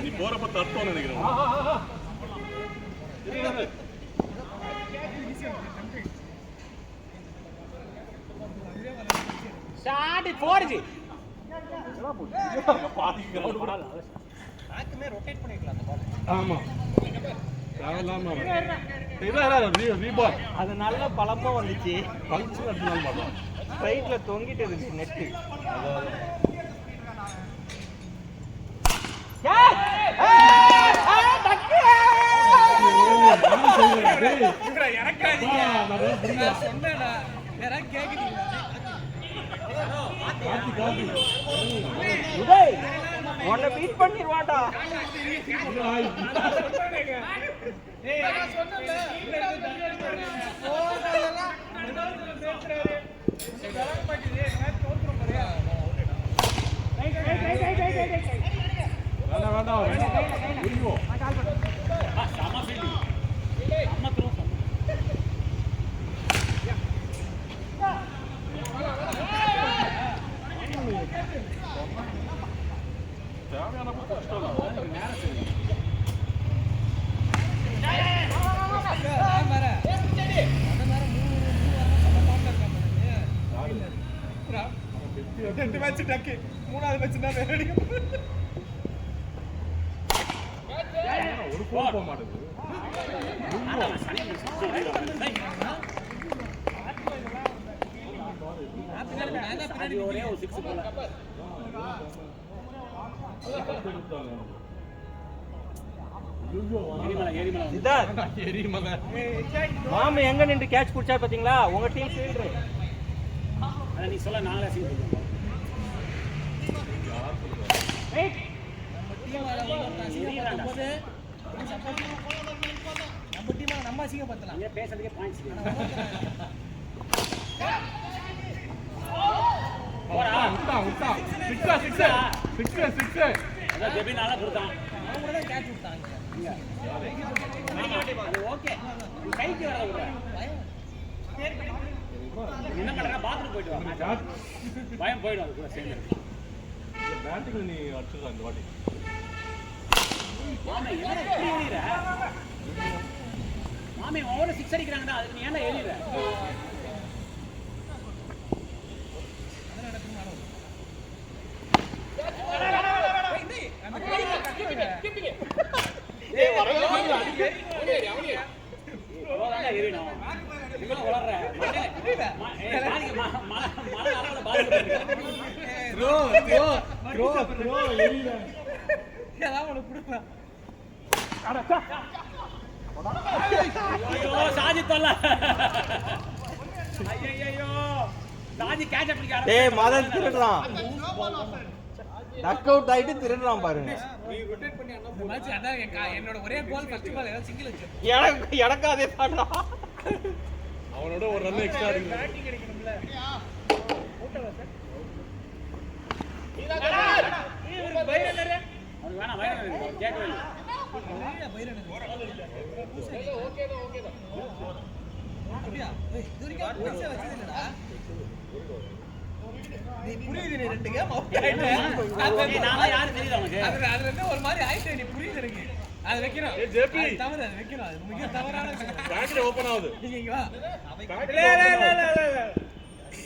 நீ போறப்ப தட்டோன்னு நினைக்கிறேன். Shot 4G. பாதி கிரவுண்ட் கூட பேக்குமே ரொட்டேட் பண்ணிக்கலாம் அந்த பால். ஆமா. தேவலாம. ரீபால். அது நல்ல பலமா வந்துச்சு. பல்ஸ் அடிச்சனால பாத்தா. ஸ்ட்ரைட்ல தொங்கிட்டு இருக்கு நெட். உன்னை பீட் பண்ணிடுவாடா. மூணாவது மேட்ச் ஒரு கோல் போக மாட்டேங்குது. ஒரே ஒரு 6 போல. மாமி எங்க நின்று கேட்ச் புடிச்சா பாத்தீங்களா? உங்க டீம் ஃபீல்டர். அத நீ சொல்ல நாங்களே சீக்கிரம். ரைட். நம்ம டீம் நம்ம அசிங்க பத்தலாம். நீங்க பேசுறதுக்கே பாயிண்ட்ஸ். போடா உட்டா 6 அத ஜெபினால கொடுத்தான். அவங்க கூட கேட்ச் விட்டாங்க. அது ஓகே. கைக்கு வர விடுற. என்ன பண்றா? பாத்ரூம் போயிட்டு வா. பயம் போய்டும் அது கூட சேர்ந்து. இந்த பேட்டிங் நீ அடிச்சற அந்த வாட்டி. மாமே என்ன இப்படி ஏறிற? மாமே ஓவர் 6 அடிக்கறாங்கடா. அதுக்கு நீ ஏன்டா ஏறிற? ஏய் வரல அடிக்க. அவனே ஓடாத ஏறினோம். நீங்க வளர்ற. மலை அளவுல பால் ப்ரோ ஏறில. ஏதாவது உனக்கு குடுப்பா. அடடா. ஐயோ சாஜித் தொல்ல. ஐயோ சாஜி கேட்ச் பிடிக்காத. டேய் மதன் திருடுறான். டக் அவுட் ஆயிட்டு திருடுறான் பாருங்க. நீ ரொட்டேட் பண்ணி அண்ணா மேட்ச் அதான் என்னோட ஒரே கோல் ஃபர்ஸ்ட் பால் ஏதோ சிங்கிள் வச்சு. எனக்கு அதே பாடா. அவனோட ஒரு ரன் எக்ஸ்ட்ரா இருக்கு. பேட்டிங் அடிக்கணும்ல. Ottawa sir? நீ பைரனரே. அவன் வேணா பைரனரே. கேட்கவே இல்ல. பைரனரே. ஓகேடா. அப்படியே. ஏய் இதுவரைக்கும் பைசா வச்சது இல்லடா. நீ புரியுது நீ ரெண்டு கேம் அவுட் ஆயிட்ட. நானா யாரு தெரியுது உனக்கு? அது வந்து ஒரு மாதிரி ஆயிட்டே நீ புரியுது எனக்கு. அது வைக்கணும். ஏ ஜேபி தவறு அது வைக்கணும். அது மிக தவறான விஷயம். பேக்கெட் ஓபன் ஆகுது. இங்க வா.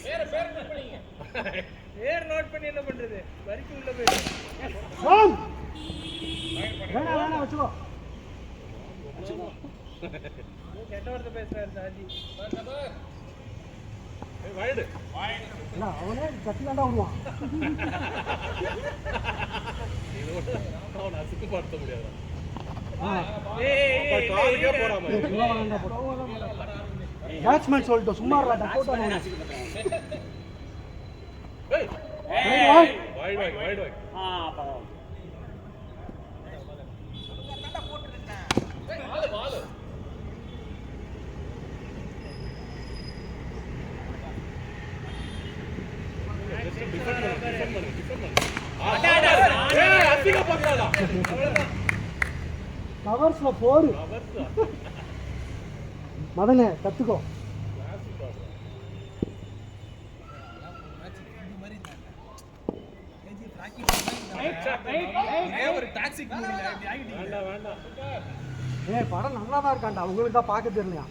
பேர் நோட் பண்ணீங்க. பேர் நோட் பண்ணி என்ன பண்றது? வரிக்கு உள்ள போய். சாம். வேணா வச்சுக்கோ. கெட்ட வார்த்தை பேசுறாரு சாஜி. ஏய் வைட். இல்ல அவனே கட்டிலாண்டா வருவான். அவன அசுக்கு படுத்த முடியாது. ஏய் காலுக்கே போறாம. பேட்ஸ்மேன் சொல்லிட்டு சும்மா இருடா போட்டானே. ஏய் வைட். பாவம். பால். கவர்ஸ்ல போரு மதனே கத்துக்கோ. ஒரு டாக்ஸிக் மூவில இப்படி ஆகிட்டீங்க. வேண்டாம் வேண்டாம். ஏய் படம் நல்லா தான் இருக்காண்டா, உங்களுக்கு தான் பார்க்க தெரியலையா?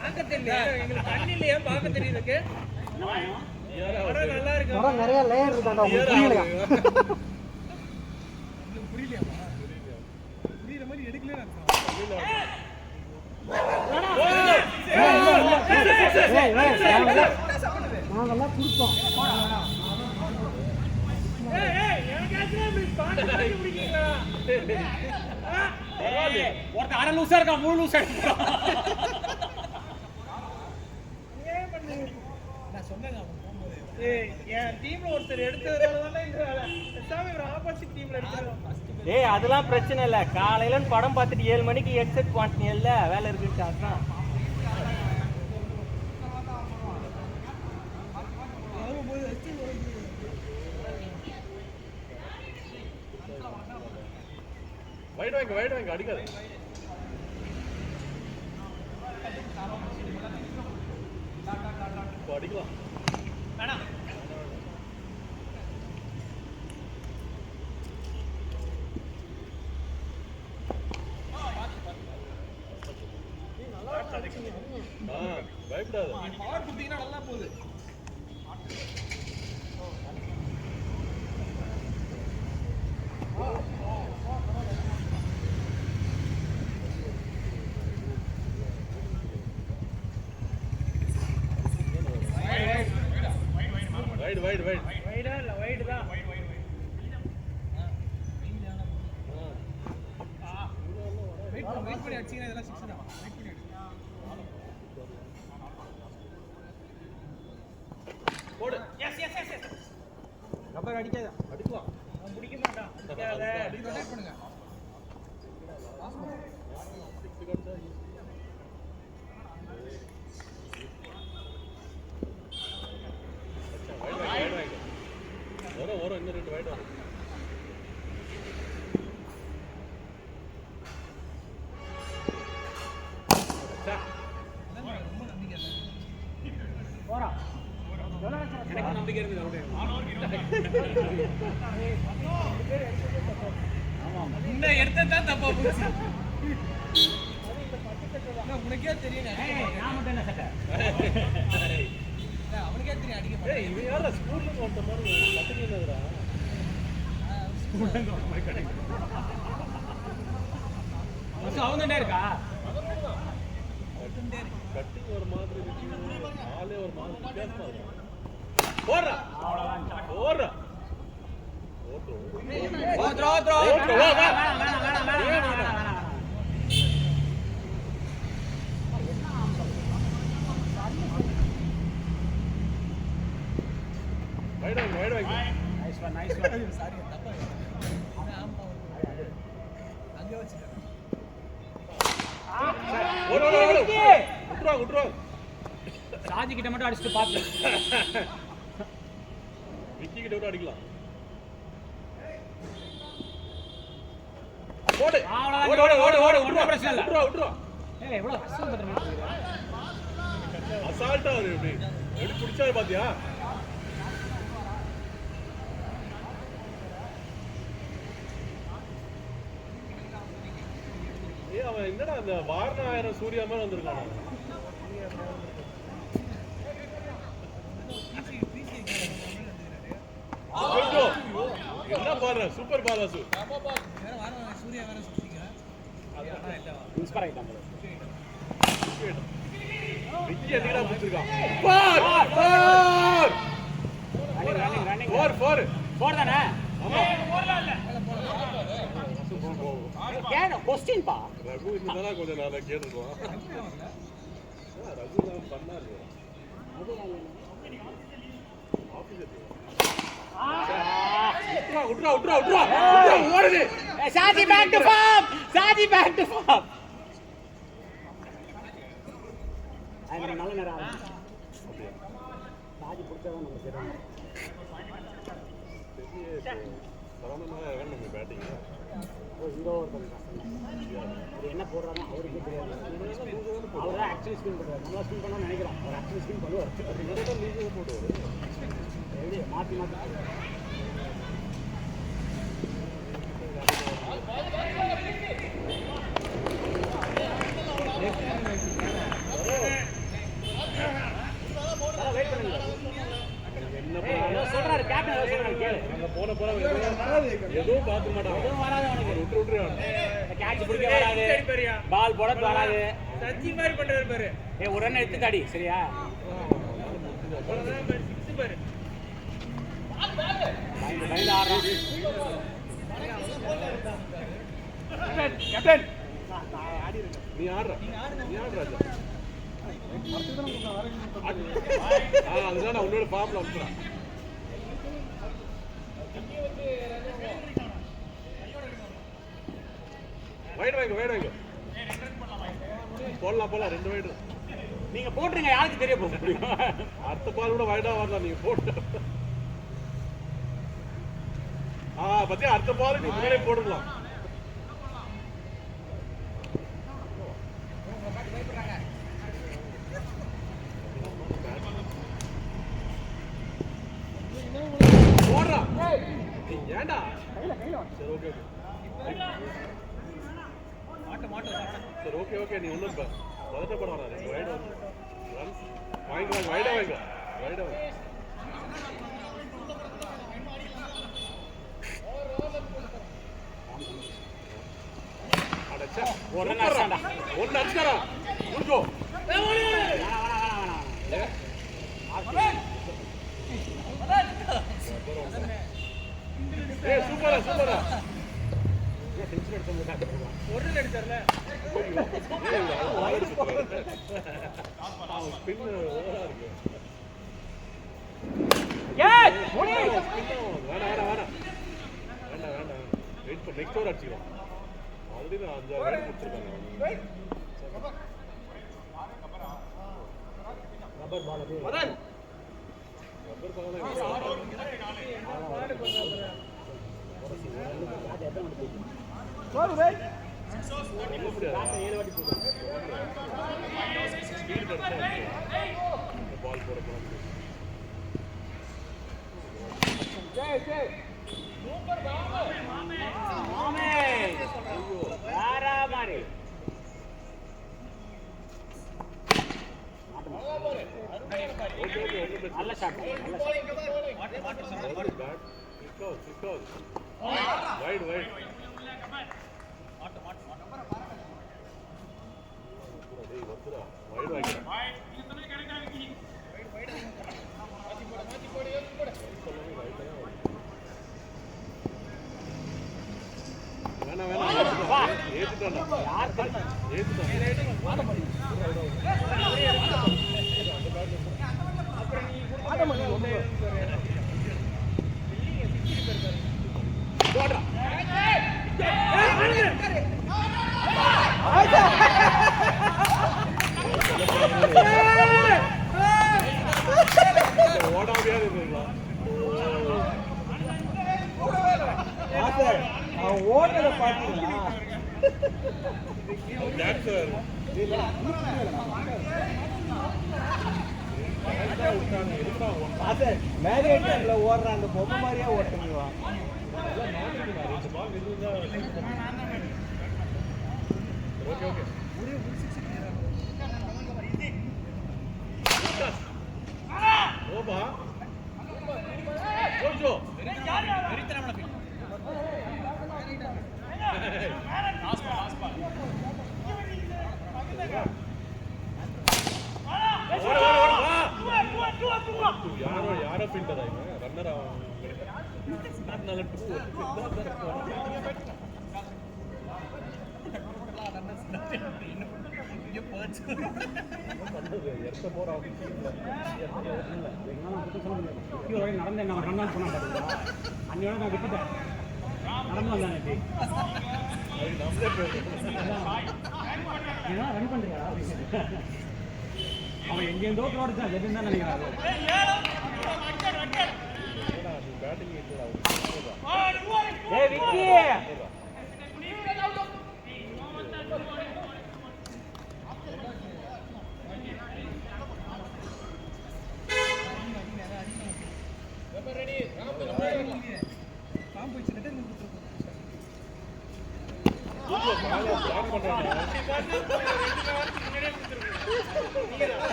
பார்க்க தெரியல, எங்களுக்கு கண்ணு இல்லையா பார்க்க தெரியுதுக்கு. படம் நல்லா இருக்கு. படம் நிறைய லேயர் இருக்காண்டா, உங்களுக்கு புரியலையா? புரியலையாமா? புரியுற மாதிரி எடுக்கல நான். நாங்கெல்லாம் கொடுத்தோம். ஒருத்தர் அரை லூசா இருக்கா, 3 லூசா இருக்கா. நான் சொன்னேன் என் டீம்ல ஒருத்தர் எடுத்ததுனால இந்த வேலை. ஒரு ஆப்போசிட் டீம்ல எடுத்துறோம். ஏய் அதெல்லாம் பிரச்சனை இல்ல. காலையில படம் பார்த்துட்டு 7 மணிக்கு ஹெட்செட் மாட்டினியல்ல, வேலை இருக்குன்னு அதான். வைட் வாங்க அடிக்காத. இப்போ அடிக்கலாம். வேணாம். பயப்படாத. பவர் குத்தினா நல்லா போகுது. வைட் வைடா இல்ல வைடு தான். வெயிட் பண்ணி அடிச்சீங்கன்னா இதெல்லாம் 6 தான். வெயிட் பண்ணி அடி. போடு. எஸ் ரப்பர் அடிக்காத. அடிக்கலாம். அவன் பிடிக்க மாட்டான். அடிக்காத. ரொட்டேட் பண்ணுங்க. வரும் இன்னும் 2 வைட் வரும். ரொம்ப நம்பிக்கை இல்லை. போறா. எனக்கு நம்பிக்கை இருக்குது. இன்னும் எடுத்ததான் தப்பா போச்சு. உனக்கே தெரியும். நான் மட்டும் என்ன சட்டை? அவனுக்கே தெரியும் அடிக்க மாட்டேன். ஏய் இவன் யாரா ஸ்கூல்ல இருந்து வந்த மாதிரி கத்துக்கிட்டதுடா. அவங்க என்ன இருக்கா? கட்டிங் ஒரு மாதிரி இருக்கு. ஆளே ஒரு மாதிரி வித்தியாசமா இருக்கு. போறா. போறா. த்ரோ. வைட் வாங்க. Nice one. சாரி தப்பா. ஆமா. அங்கே வச்சிட்டேன். விட்டுருவா. சாஜி கிட்ட மட்டும் அடிச்சுட்டு பாத்து. விக்கி கிட்ட விட்டு அடிக்கலாம். ஓடு. ஓடு. ஒண்ணும் பிரச்சனை இல்ல. விட்டுருவா. ஏய் எவ்வளவு அசல் பண்றீங்க? அசால்ட்டா வரு எப்படி பிடிச்சாரு பாத்தியா? ஏய் அவன் என்னடா அந்த வாரணாயிரம் சூர்யா மாதிரி வந்திருக்கான். என்ன பாரு சூப்பர் பாலாசு. வேற வாரம் சூர்யா வேற சுத்திங்க. அதெல்லாம் இல்ல. இன்ஸ்பயர் ஆயிட்டாங்க. விக்கி அடிடா புடிச்சிருக்கான். ஃபோர் தானே? ஆமா. கேன क्वेश्चन பா. ரகு இன்னதான கொஞ்சம் நாளா கேட்டுறோம். ரகு தான் பண்ணாரு. விட்ரா ஓடுது. Saji back to form. அது நல்ல நேரம். சாஜி புடிச்சவன் நம்ம தெரியும். சரவணனா நம்ம பேட்டிங். இந்த ஓவர் அது என்ன போடுறாங்க அவருக்கு தெரியாது. அவர் தான் ஆக்சுவலி ஸ்பின் பண்ணுறாரு. நல்லா ஸ்பின் பண்ணணும்னு நினைக்கிறோம். அவர் ஆக்சுவலி ஸ்பின் பண்ணுவார். லீக் போடுவாரு. எப்படி மாற்றி எதுவும் பார்க்க மாட்டான். எதுவும் வராது அவனுக்கு. விட்டு கேட்ச் பிடிக்க வராது, பால் போட வராது. சச்சி மாதிரி பண்றாரு பாரு. ஒரு ரன் எடுத்துக்காடி சரியா? பயந்து ஆடுறான். கேப்டன் நீ ஆடுற ராஜா. அதுதான் நான் உன்னோட ஃபார்ம்ல வந்துடுறேன். வைடு வைங்க போடலாம் 2 வைடு நீங்க போட்டுருங்க, யாருக்கு தெரிய போக முடியும்? அடுத்த பால் கூட வைடா வரலாம் நீங்க போட்டு. பத்தி அடுத்த பால் நீ முன்னாடியே போடலாம். போடுறா ஏண்டா. சரி ஓகே சரி ஓகே நீ ஒன்றும் பதட்டப்பட வராது. வைடா வாங்கிக்கலாம். வைடா அடச்சா ஒன்னு அடிச்சாரா முடிஞ்சோ. சூப்பரா ஒரு அடிச்சார்ல வேண்டாம் வெயிட் பண்ண நெக்ஸ்ட் ஓவர் அடிச்சுக்கலாம். ஆல்ரெடி நான் 5-6 ரன் கொடுத்துருக்கேன். ரப்பர் பால் அது. ரப்பர் பால் பை பால் போட நல்ல ஷாட். வைட் ஓட்டல பாத்தீங்களா? மேரேஜ்ல ஓடுற அந்த பொம்மை மாதிரியே ஓட்டுங்களா? யாரோ பின்டதா ரன்னர் நடந்து என்ன ரன் பண்ண பாருங்க. அன்னையோட நான் விட்டுட்டேன். நடந்து வந்தானே ஏன்னா ரன் பண்றியா? அவன் எங்கேருந்தோ தோடுச்சான். எதுன்னு தான் நினைக்கிறாரு.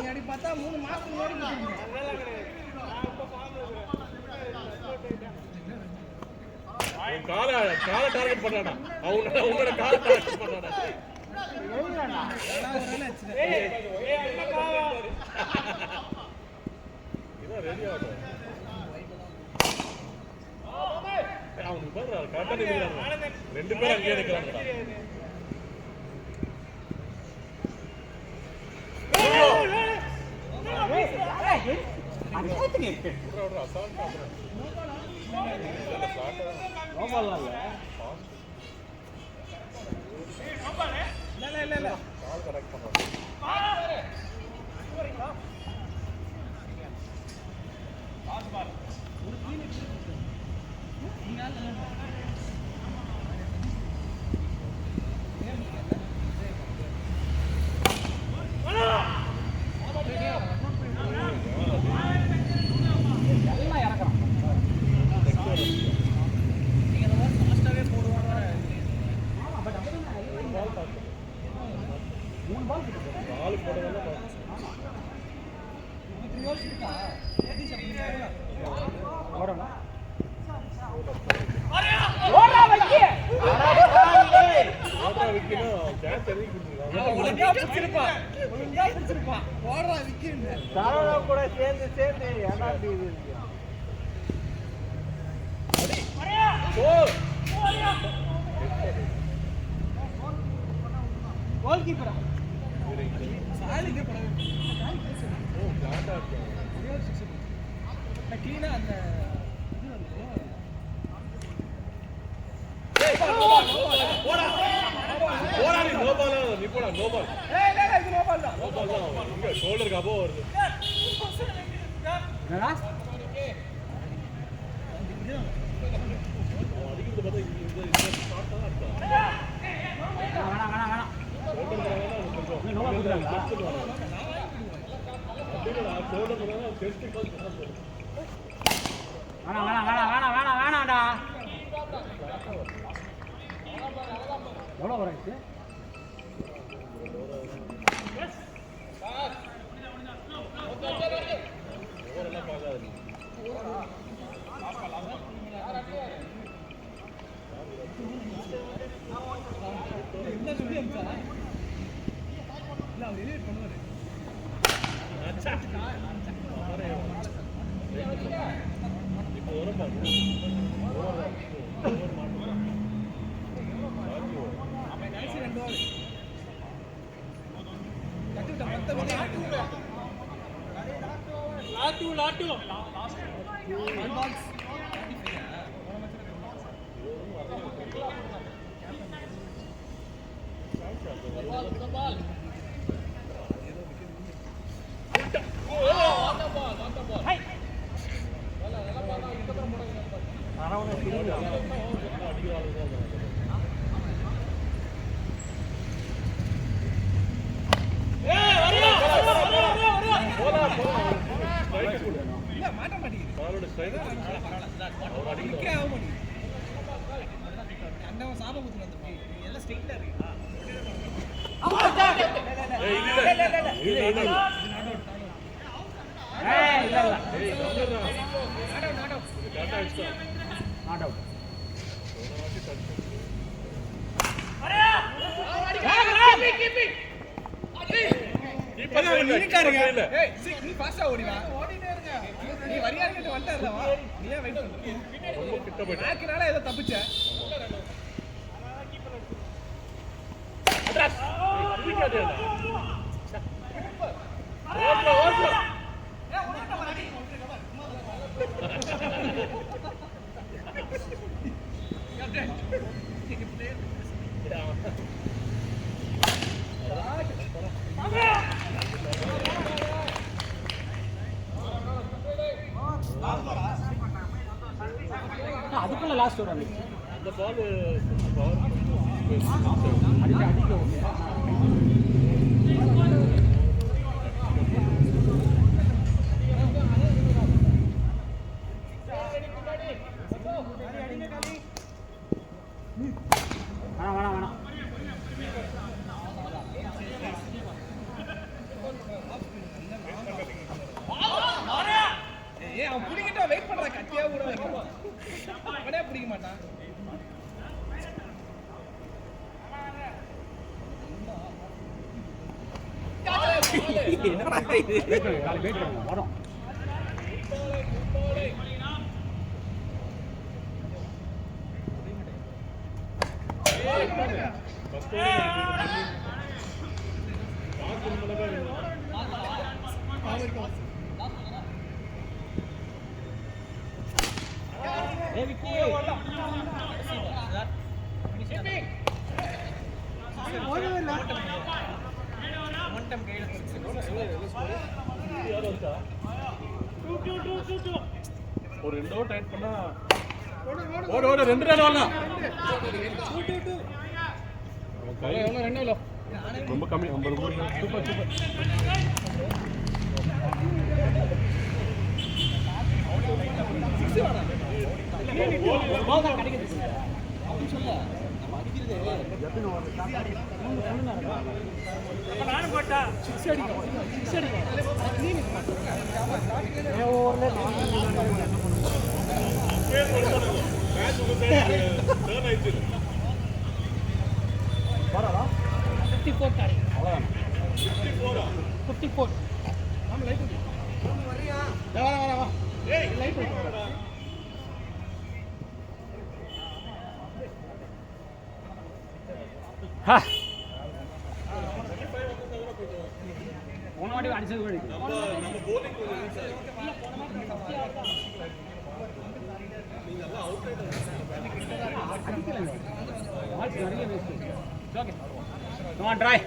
நீ பார்த்தா 3 மாசத்துக்கு முன்னாடி உன் காலை டார்கெட் பண்ணாடா. உங்களோட காலை டார்கெட் பண்ணாடா. இதான் ரெடி ஆகட்டும். அவனுக்கு பாரு கரெக்டா நிக்கிறாங்க. ரெண்டு பேரும் அங்கேயே நிக்கிறாங்கடா. கூட சேர்ந்து ஏன்னா கோல் கீப்பரா கிளீனா அந்த ஷோல்டருக்கு அபோவ் வருது. வேணாடா எவ்வளோ வராச்சு ஏதோ தப்பிச்ச அதுக்குள்ள லாஸ்ட் ஒரு அந்த பால் அவன் பிடிக்கிட்டா வெயிட் பண்ற கட்டியா கூட வைக்கணும் அவனே பிடிக்க மாட்டான் என்னடா இது? வரும் ஒரு 2 ஓவர் டைட் பண்ணா ஓடு 2 ரன் வரலாம். ரொம்ப கம்மி 50 கோடி. சூப்பர். நானும் போட்டா 6 அடிக்கும் உனவாடி அடிச்சது கூட ட்ரை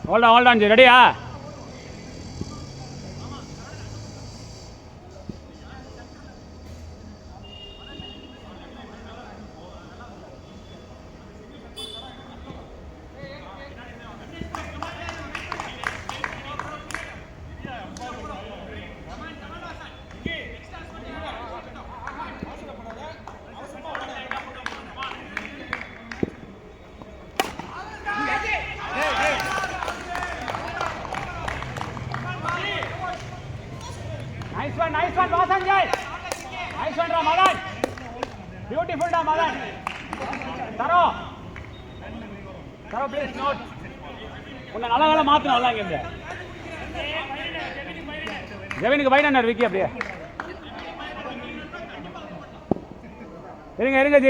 hold on, ரெடியா? Nice one, Vasanjay. Nice one, Madan. Beautiful, Madan. Taro, please note. உன்னை நல்ல மாற்றணும் நல்லா இங்கே ஜெவினுக்கு பைட் அண்ணர் விக்கி அப்படியே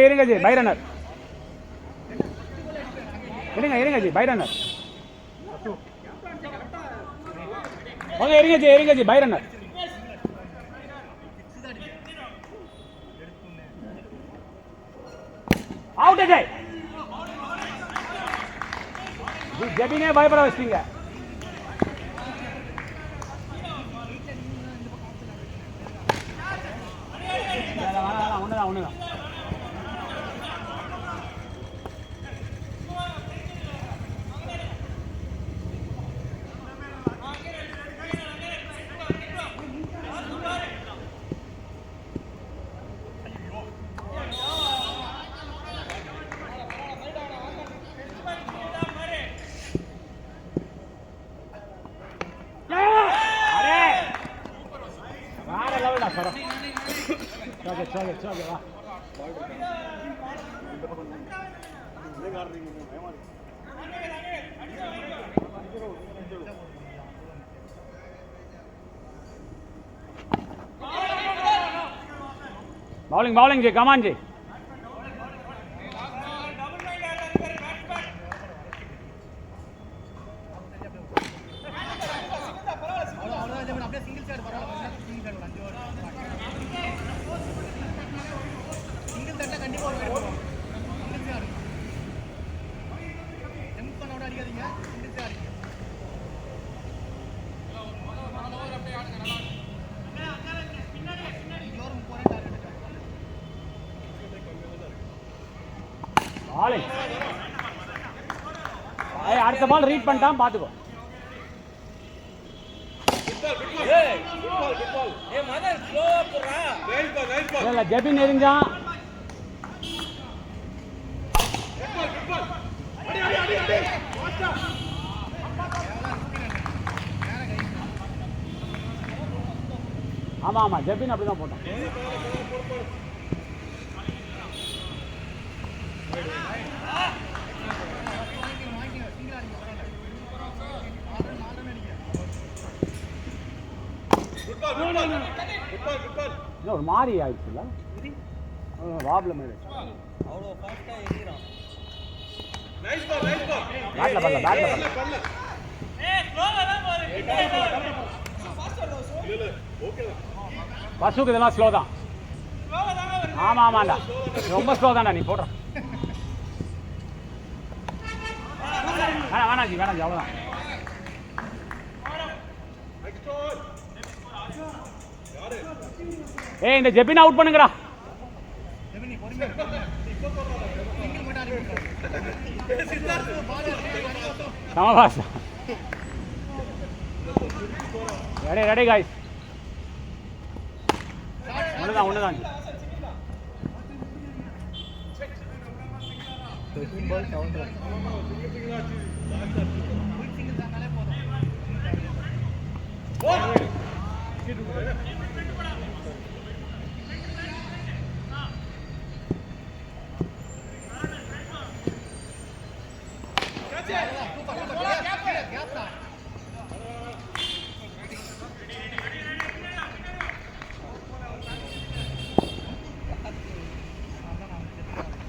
இருங்க ஜி பைட் அண்ணர் இருங்க ஜி பைட் அண்ணர் ஓகே இருங்க ஜி பைட் அண்ணர் அவுட் ஜெய் ஜெபினே பயப்பட வச்சிட்டீங்க ஒண்ணுதான் चल वाह bowling जी कमान जी பாலிங். அடுத்த பால் ரீட் பண்ணிட்டான் பாத்துக்கோ. இல்ல ஜெபின் நெருங்கான். ஆமா ஆமா ஜெபின் அப்படிதான் போட்டான். ஒரு மாதிரி ஆயிடுச்சுல்ல ப்ராப்ளம் ஆயிடுச்சு. அவ்வளோ ஃபாஸ்ட்டாக எதிரான். பேட்ல பண்ணல. பசுக்கு இதெல்லாம் ஸ்லோ தான். ஆமா ஆமாண்டா ரொம்ப ஸ்லோ தான்டா நீ போடுற. வேணாஜி அவ்வளோதான். ஏய் இந்த ஜெபின் அவுட் பண்ணுங்கடா. சமபாஸ் ரெடி காய்ஸ். ஒண்ணுதான். 13 ball 7 runs.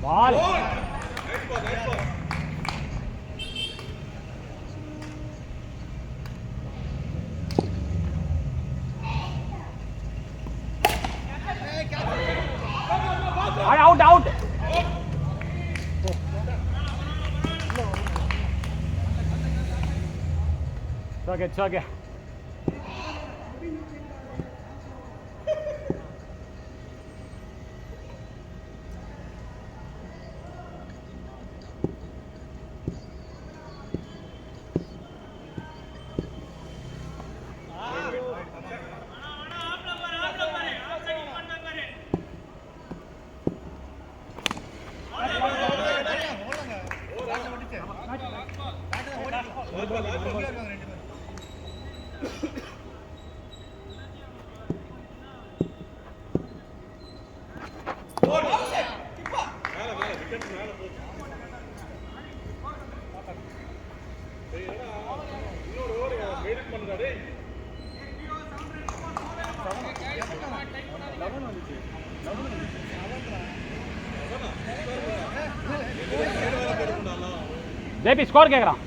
Ball. Out. It's okay. JP score கேக்குறான்.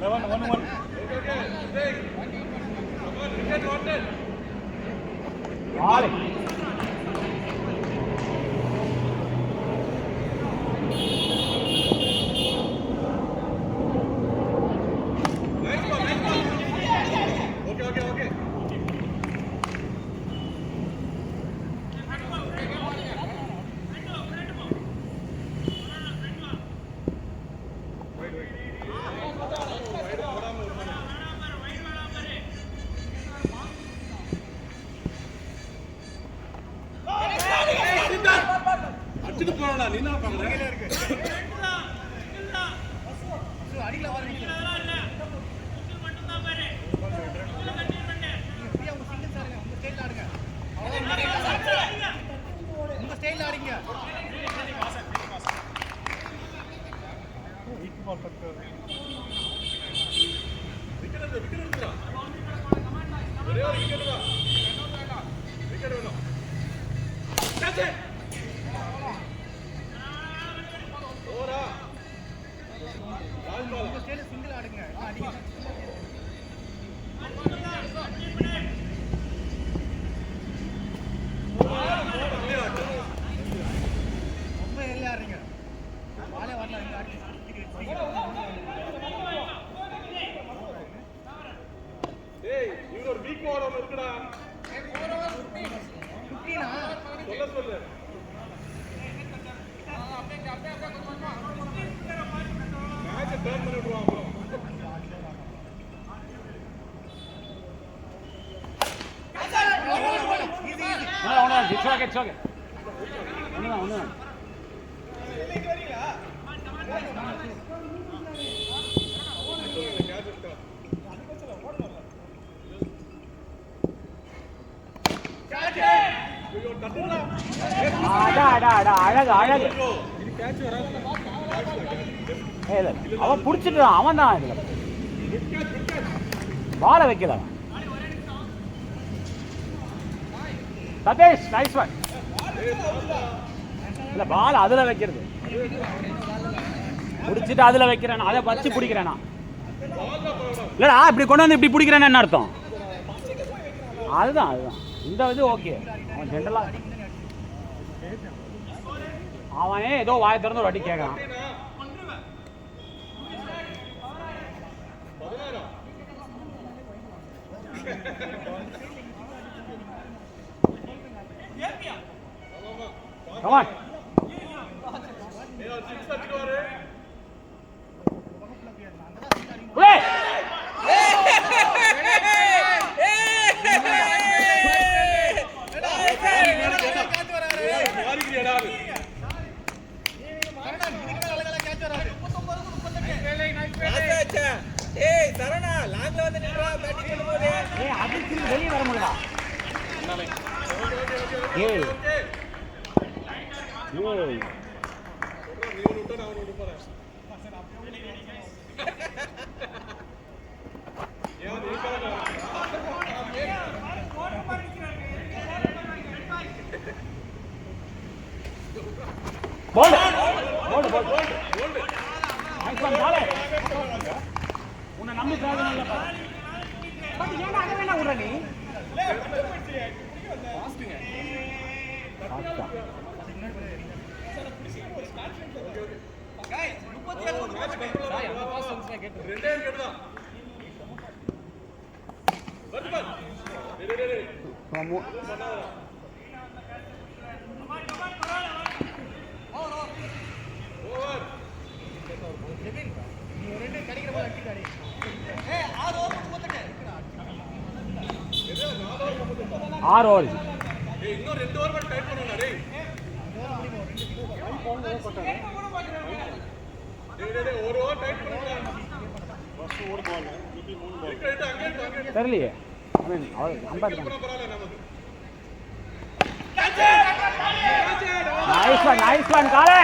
11-1. ஆளு டர்ன் பண்ணி விடுவான் அப்புறம். It's okay. ஒண்ணுதான். அழகு அவன் புடிச்சிட்டு அவன் தான் இதுல பால வைக்கல. Satish nice one. இல்ல பால் அதுல வைக்கிறது புடிச்சிட்டு அதுல வைக்கிறேன், அதை வச்சு பிடிக்கிறேனா இல்லடா, இப்படி கொண்டு வந்து இப்படி பிடிக்கிறேன்னு என்ன அர்த்தம்? அதுதான் இந்த இது ஓகே. அவன் ஜென்ரலா அவனே ஏதோ வாயை திறந்து ஒரு வாட்டி கேட்கறான். Come on. Hey! சரணா லாங்ல வந்து நின்றா பேட்டிங் பண்ணும்போது அதுக்கு வெளியே வர முடியல. ஏய் உன்னை நம்பி ஏன்னா அதை வேணா விடுற நீ ஆறு ஓவர் இன்னும் 2 ஓவர் மட்டும் டைட் பண்ணுங்க டேய். ஒரு ஓவர் டைட் பண்ணுங்க. ஃபர்ஸ்ட் ஓவர் பால் திருப்பி 3 பால் விக்கெட் அங்கே தெரியலையே. ஐ மீன் அவர் அம்பர் பரவாயில்லை நமக்கு. நைஸ் ஒன் காலே.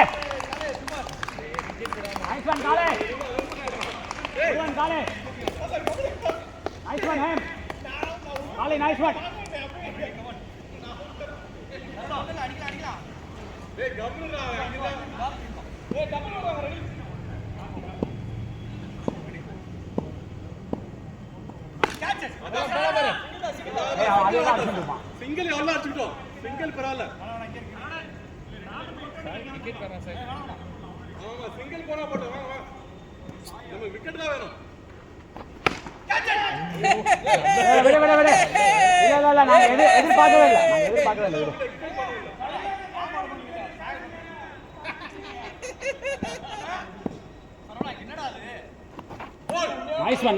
நைஸ் ஒன் காலே. நைஸ் ஒன் ஹேம் காலே. Nice one. டேய் கம்முடா அங்கடா. ஏய் கம்முடா ரெடி. கேட்ச். அதான் பரவாயில்லை. ஏய் அதுதான் அடிச்சிடுமா. சிங்கிள் எவ்வளவு அடிச்சிட்டோம்? சிங்கிள் பரவாயில்லை. விக்கெட் வரா சார். ஆமா சிங்கிள் போனா போடு. வாங்க நம்ம விக்கெட் தான் வேணும். விட இல்ல நான் எதிர்பார்க்கவே இல்லை.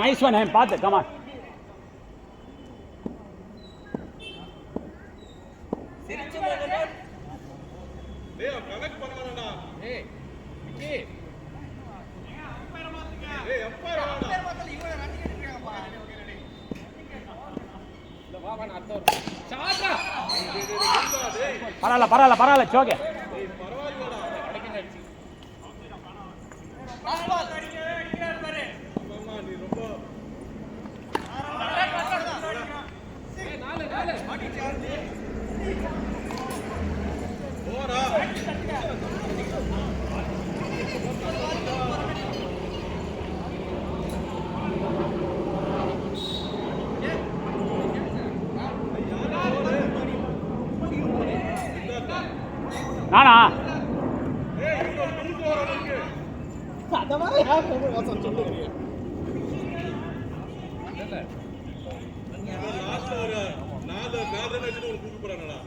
நைஸ் ஒன் ஹேம் பாத்து. Come on. சிரிச்சு போடுங்க. டேய் கனெக்ட் பண்ணலடா. ஏய் விக்கெட். ஏய் எம்பயர் வாடா. இவங்க ரன் எடுக்கறாங்கப்பா. இல்ல வா அடுத்த ஓவர். சாட்ரா. பரவாயில்ல சோகே. டேய் பரவாயில்லடா. அடக்கிங்க அடிச்சு. ஆமா நீ ரொம்ப ஓரா நானா ஏய் இது ஒரு லூஸ் ஓவர் இருக்கு. அதவா யார் வாசம் சொல்லுங்க. இல்ல லாஸ்ட் ஒரு 4 வச்சிட்டு ஒரு தூக்கு போறானடா.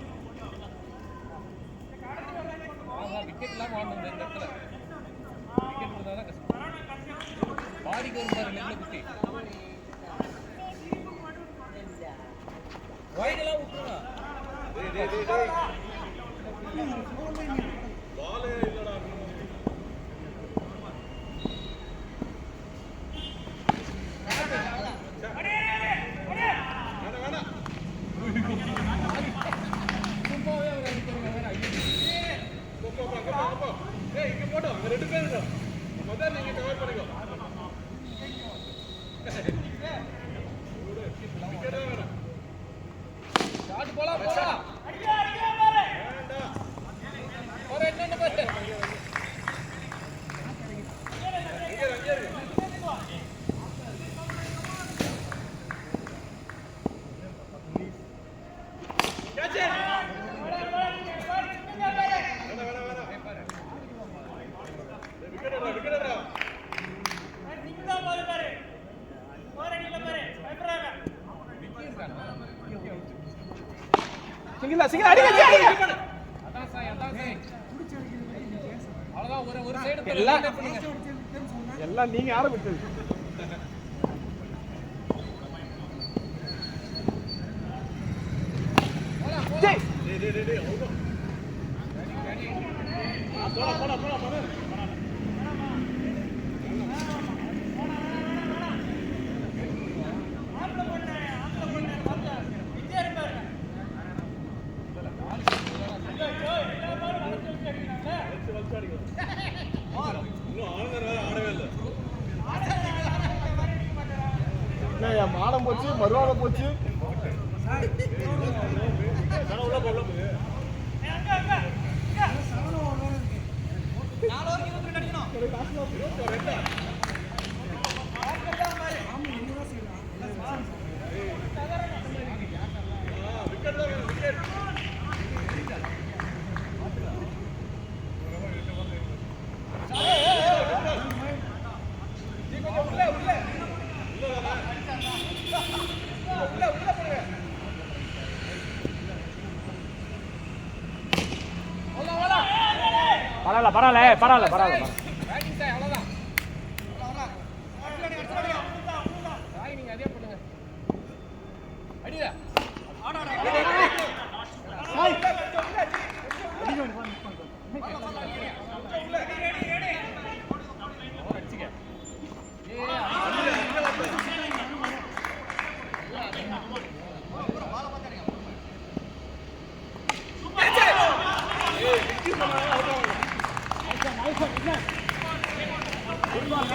விக்கெட் இல்லாம ஆடணும் இந்த இடத்துல. விக்கெட் இருந்தா தான் கஷ்டம். பாலே இல்லடா இங்க போட்டோம் அங்க 2 பேர் இருக்கோம் முதல்ல நீங்க கவர் பண்ணிக்கோ ஷாட் போலாம் வேண்டாம் ஒரு என்ன பாரு அங்கே சிங்கிளா அடிங்க அவ்வளவுதான் ஒரு சைடு எல்லாம் நீங்க ஆரம்பிச்சது மானம் போச்சு மறுவாதம் போச்சு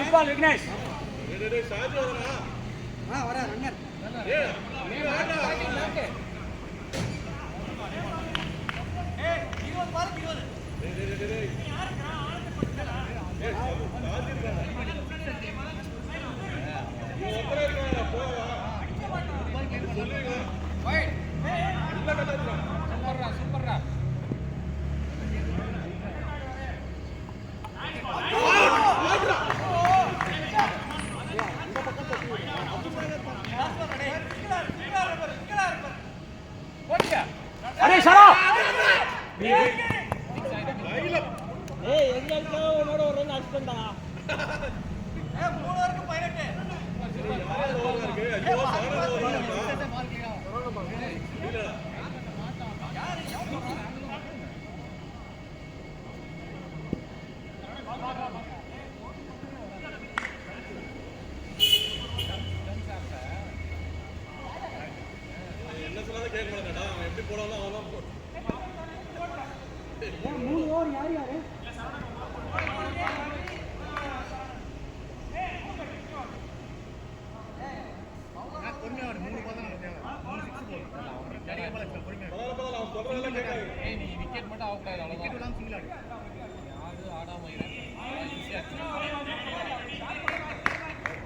பரவாயில்ல விக்னேஷ் சூப்பர்ரா अरे शरा என்ன சொன்னாலும் கேட்க மாட்டேன்டா அவன் எப்படி போனாலும் அவன் தான் போடும் 3 ஓவர் யாரு அவன் சொல்றதெல்லாம் கேட்காது நீ விக்கெட் மட்டும் ஆகக்கூடாது அவ்வளோதான் சிங்கிள் ஆடு யாரு ஆடாம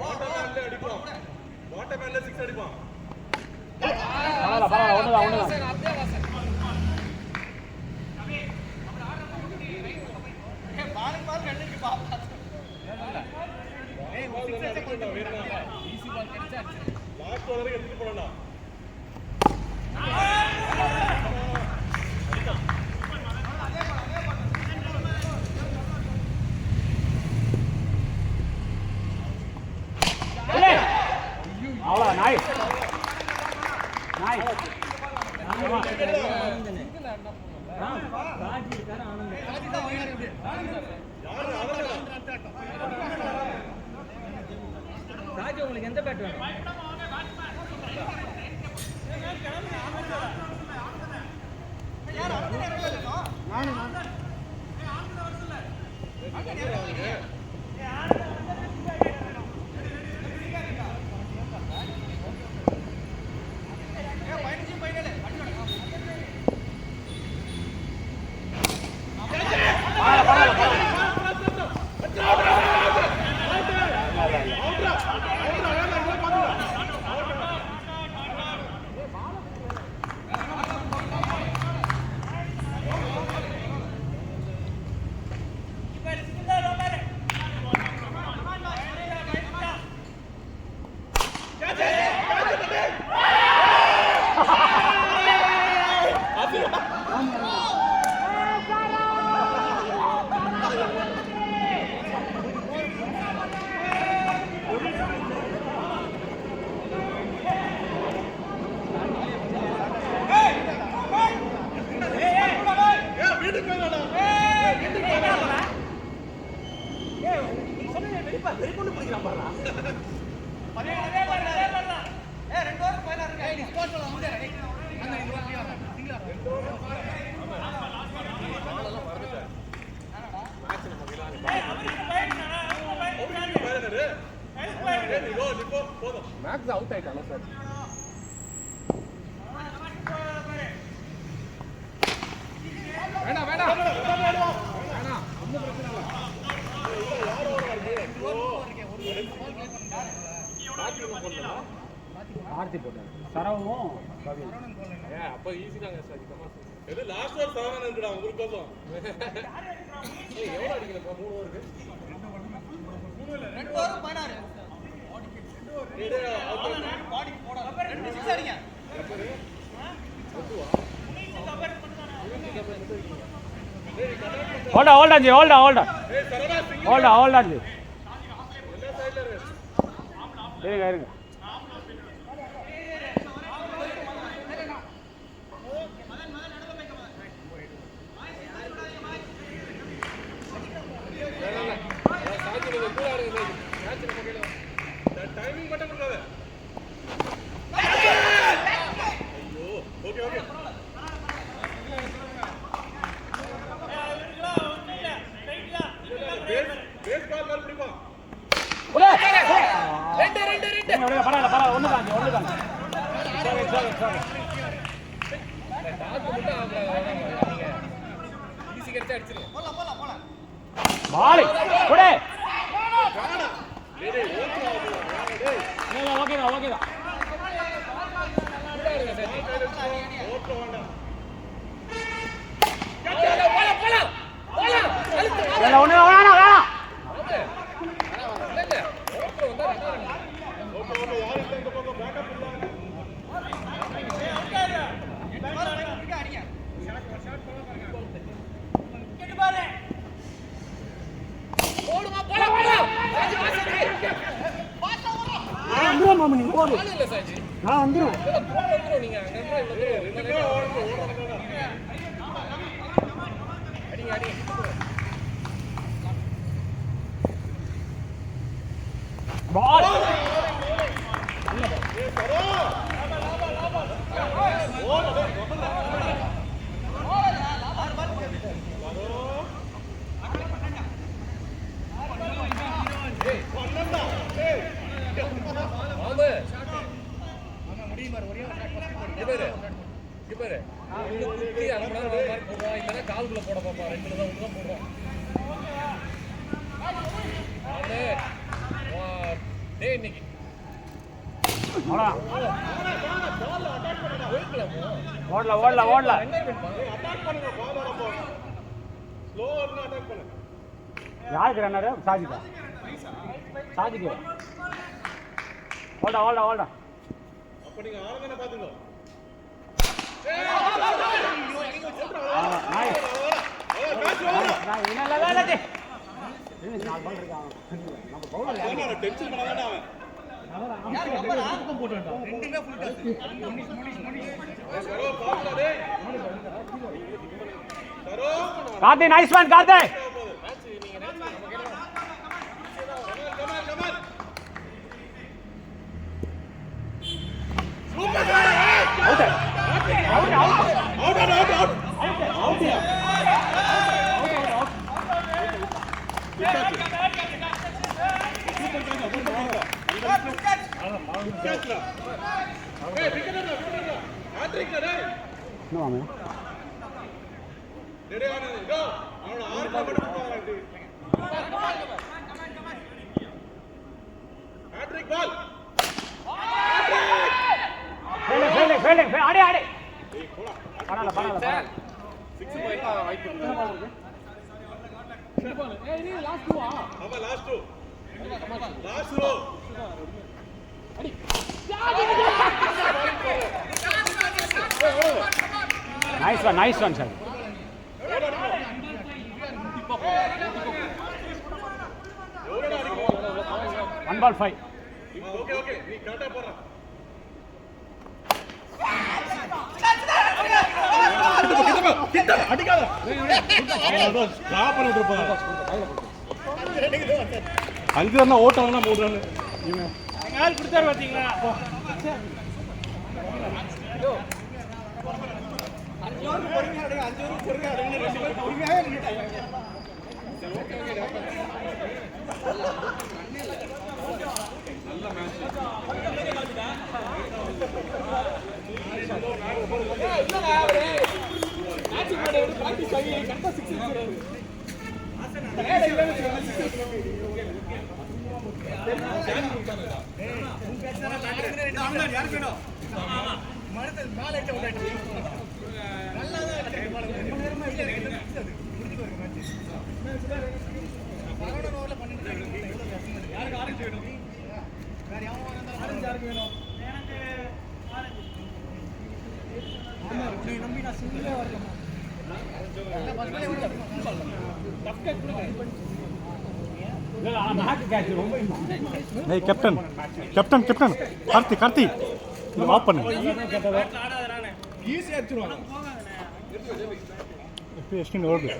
வாட்டர்மேன்ல அடிப்பான் வாட்டர்மேன்ல 6 அடிப்பான் பரவாயில்ல ஒண்ணுதான் லாஸ்ட் வரைக்கும் எடுத்துட்டு போறா நைஸ் நைஸ் ராஜு உங்களுக்கு எந்த பேட் வேணும்? மேக்ஸ் அவுட் ஆயிட்டாங்க சார். வேணாம் வேணாம் வேணாம் ஒன்றும் பிரச்சனை இல்லை. ஆர்த்தி போட்டார் சரவும் அப்போ ஈஸி தாங்க சார். எது லாஸ்ட் ஒரு 7 இருக்குடா உங்களுக்கு கோசம். எவ்வளோ அடிக்கிறப்ப 3 ஓவருக்கு 2 ஓவர் 16 ஹோல்டா ஹோல்டா ஜி ஹோல்டா ஹோல்டா ஹோல்டா ஹோல்டா ஜி இருங்க இருங்க டைமிங் மட்டும் கொடுக்காத. ஐயோ ஓகே ஓகே பேஸ் பால் பால் பிடிப்போம். பரவாயில்ல பரவாயில்ல ஒன்று தான் ஒன்று தான் சரி சரி சரி ஈஸி கிடைச்சா அடிச்சிருங்க. பாலி கொடு டேய் ஓகே ஓகேடா ஓகேடா ஓட்ட வேண்டாம். ஒன்று வேணாம் வேணாம் ஓகே ஓகே யார் இல்ல இந்த பக்கம் பேக்கப் இல்ல. வந்துடும் மாமி நீங்க போடு. இல்ல சாஜி நான் வந்துடும். வந்துரும். நீங்க அங்க இருந்தா அடிங்க அடிங்க. பால் கால்குள்ள போட பாப்பா 2 தான் ஒன்று தான் போடுறோம். இன்னைக்கு ஓடல ஓடல ஓடல அட்டாக் பண்ணுங்க பால் வரப்போ. ஸ்லோவா இருந்தா அட்டாக் பண்ணுங்க. யாருக்கு ரன்னரு சாஜிக்கா சாஜிக்கு ஓல்டா ஓல்டா ஓல்டா அப்ப நீங்க ஆளுங்கன பாத்துங்க. நம்ம பவுலர் டென்ஷன் பண்ண வேண்டாம் அவன். கார்த்தி நைஸ் ஒன் கார்த்தி இன்னும் ஆடி ஆடி பரவாயில்ல பரவாயில்ல nice one sir 1 ball 5 okay நீ கரெக்ட்டா போறா கிட்ட அடிக்காத ஸ்டாப் பண்ணி விட்டுப்பா அங்க இருந்தா ஓட்டம்னா 3 ரன் இவன் ஆள் குடுத்தாரு பாத்தீங்களா नहीं captain captain captain Karti Karti of பண்ணு ஈஸியா அடிச்சுடுவாங்க எப்படி எஸ்டின் ஓடுது